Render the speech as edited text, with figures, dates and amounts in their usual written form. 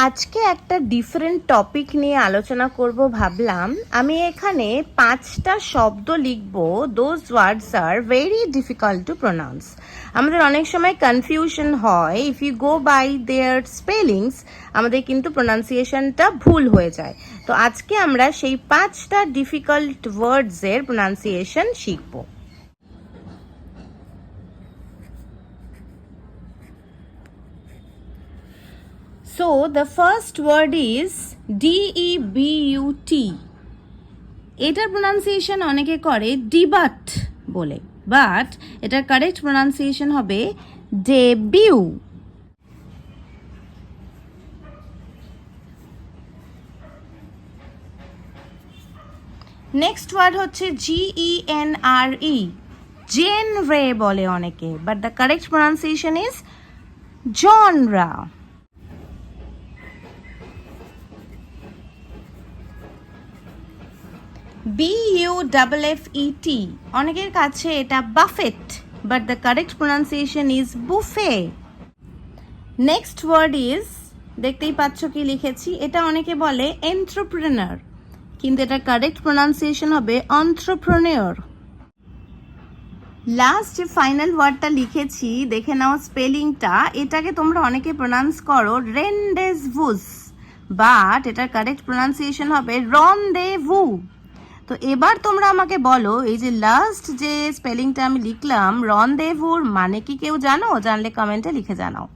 আজকে একটা different topic নিয়ে আলোচনা করব ভাবলাম। আমি এখানে 5টা শব্দ লিখব। Those words are very difficult to pronounce. আমাদের অনেক সময় কনফিউশন হয়, if you go by their spellings আমাদের কিন্তু প্রোনাউন্সিয়েশনটা ভুল হয়ে যায়। তো আজকে আমরা সেই 5টা ডিফিকাল্ট ওয়ার্ডসের প্রোনাউন্সিয়েশন শিখব। So the first word is DEBUT. এটার প্রোনাউন্সিয়েশন অনেকে করে ডিবাট বলে, বাট এটার কারেক্ট প্রোনাউন্সিয়েশন হবে ডেবিউ। নেক্সট ওয়ার্ড হচ্ছে GENRE, জেনরে বলে অনেকে, but the correct pronunciation is genre. BUFFET, অনেকের কাছে এটা buffet, but the correct pronunciation is buffet. Next word is, দেখতেই পাচ্ছ কি লিখেছি, এটা অনেকে বলে এন্ট্রপ্রেনার, কিন্তু এটা কারেক্ট প্রোনাউন্সিয়েশন হবে অন্ত্রপ্রেনিয়র। লাস্ট যে ফাইনাল ওয়ার্ডটা লিখেছি দেখে নাও স্পেলিংটা, এটাকে তোমরা অনেকে প্রোনাউন্স করো রেন্ডেজভুস, বাট এটার কারেক্ট প্রোনাউন্সিয়েশন হবে রনদেভু। তো এবার তোমরা আমাকে বলো, এই যে লাস্ট যে স্পেলিংটা আমি লিখলাম রনদেভুর মানে কি কেউ জানো? জানলে কমেন্টে লিখে জানাও।